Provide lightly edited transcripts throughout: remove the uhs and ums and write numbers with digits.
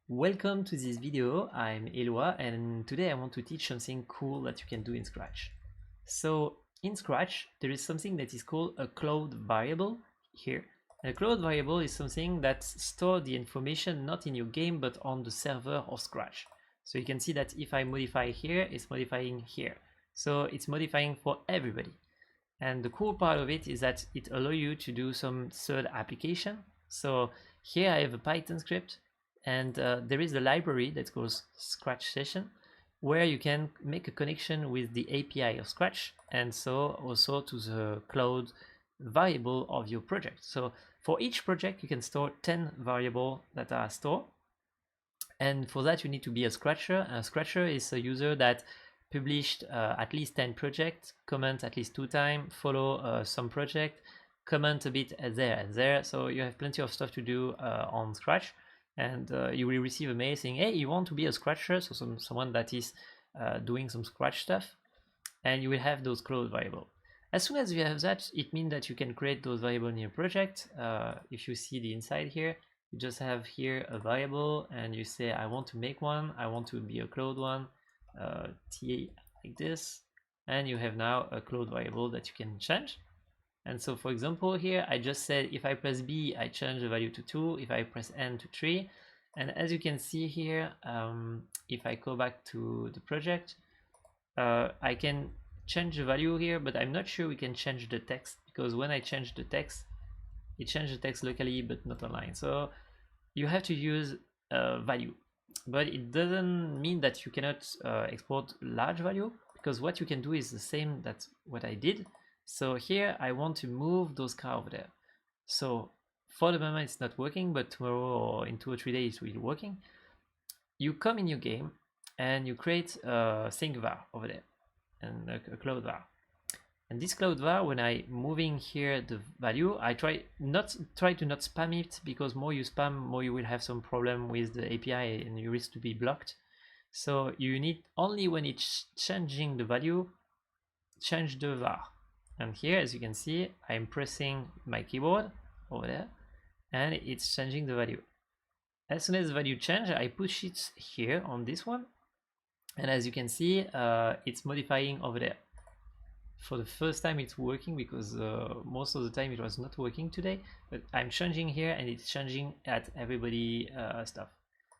Welcome to this video. I'm Eloi and today I want to teach something cool that you can do in Scratch. So in Scratch there is something that is called a cloud variable here. And a cloud variable is something that stores the information not in your game but on the server of Scratch. So you can see that if I modify here, it's modifying here. So it's modifying for everybody. And the cool part of it is that it allows you to do some third application. So here I have a Python script and there is a library that goes Scratch session where you can make a connection with the API of Scratch and so also to the cloud variable of your project. So for each project you can store 10 variables that are stored, and for that you need to be a Scratcher. A Scratcher is a user that published at least 10 projects, comment at least 2 times, follow some project, comment a bit there and there. So you have plenty of stuff to do on Scratch, and you will receive a mail saying, hey, you want to be a Scratcher, so someone that is doing some Scratch stuff, and you will have those cloud variables. As soon as you have that, it means that you can create those variables in your project. If you see the inside here, you just have here a variable and you say, I want to make one, I want to be a cloud one, TA like this, and you have now a cloud variable that you can change. And so for example here I just said if I press B I change the value to 2, if I press N to 3, and as you can see here, if I go back to the project, I can change the value here, but I'm not sure we can change the text, because when I change the text it changes the text locally but not online. So you have to use value, but it doesn't mean that you cannot export large value, because what you can do is the same that's what I did. So here I want to move those cars over there. So for the moment it's not working, but tomorrow or in 2 or 3 days it will be working. You come in your game and you create a sync var over there and a cloud var. And this cloud var, when I moving here the value, I try to not spam it, because more you spam, more you will have some problem with the API and you risk to be blocked. So you need only when it's changing the value, change the var. And here, as you can see, I'm pressing my keyboard over there and it's changing the value. As soon as the value change, I push it here on this one, and as you can see, it's modifying over there. For the first time it's working, because most of the time it was not working today, but I'm changing here and it's changing at everybody stuff.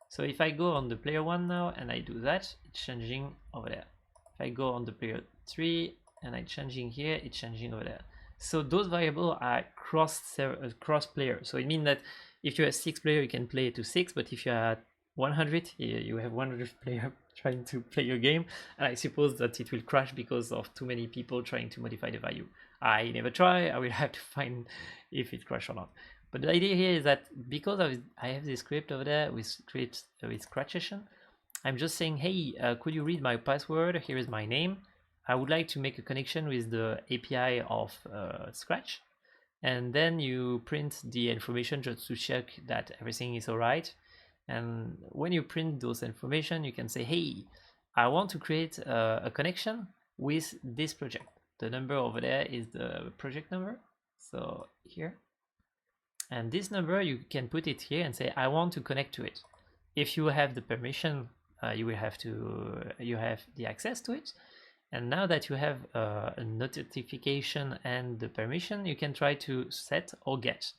So if I go on the player 1 now and I do that, it's changing over there. If I go on the player 3 and I'm changing here, it's changing over there. So those variables are cross player. So it means that if you're a 6 player you can play to 6, but if you're at 100, you have 100 players trying to play your game, and I suppose that it will crash because of too many people trying to modify the value. I never try, I will have to find if it crashed or not. But the idea here is that because I have this script over there with Scratch session, I'm just saying, hey, could you read my password? Here is my name. I would like to make a connection with the API of Scratch, and then you print the information just to check that everything is all right. And when you print those information, you can say, hey, I want to create a connection with this project. The number over there is the project number, so here. And this number, you can put it here and say, I want to connect to it. If you have the permission, you have the access to it. And now that you have a notification and the permission, you can try to set or get.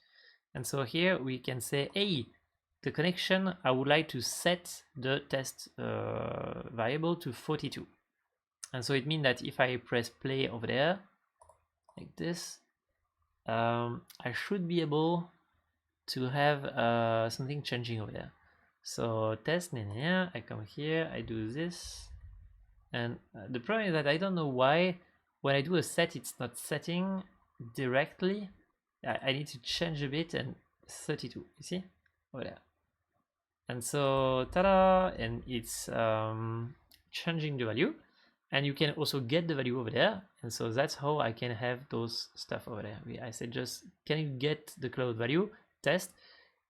And so here we can say, hey, the connection, I would like to set the test variable to 42. And so it means that if I press play over there, like this, I should be able to have something changing over there. So test, I come here, I do this. And the problem is that I don't know why when I do a set, it's not setting directly. I need to change a bit, and 32, you see, over there. And so ta-da, and it's changing the value, and you can also get the value over there. And so that's how I can have those stuff over there. I said, just can you get the cloud value test,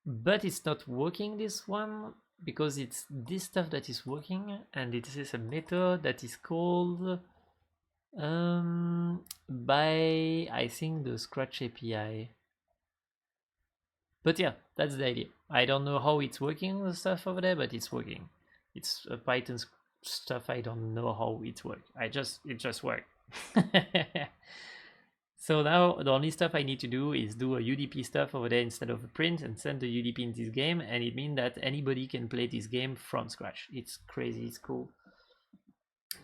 but it's not working, this one, because it's this stuff that is working, and it is a method that is called by, I think, the Scratch API. But yeah, That's the idea. I don't know how it's working, the stuff over there, but it's working. It's Python stuff. I don't know how it works. It just works. So now the only stuff I need to do is do a UDP stuff over there instead of a print and send the UDP in this game, and it means that anybody can play this game from scratch. It's crazy, it's cool.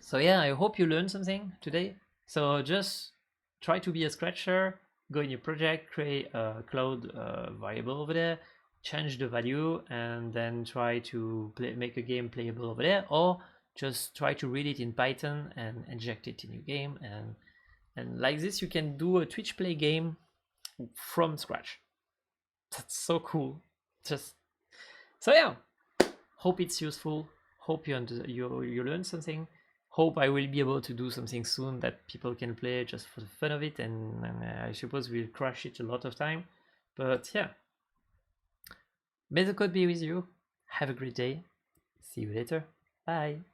So yeah, I hope you learned something today. So just try to be a scratcher, go in your project, create a cloud variable over there, change the value, and then try to make a game playable over there, or just try to read it in Python and inject it in your game, and like this you can do a TwitchPlay game from scratch. That's so cool. Just so yeah, hope it's useful. Hope you learned something. Hope I will be able to do something soon that people can play just for the fun of it, and I suppose we'll crash it a lot of time. But yeah, may the code be with you. Have a great day. See you later. Bye.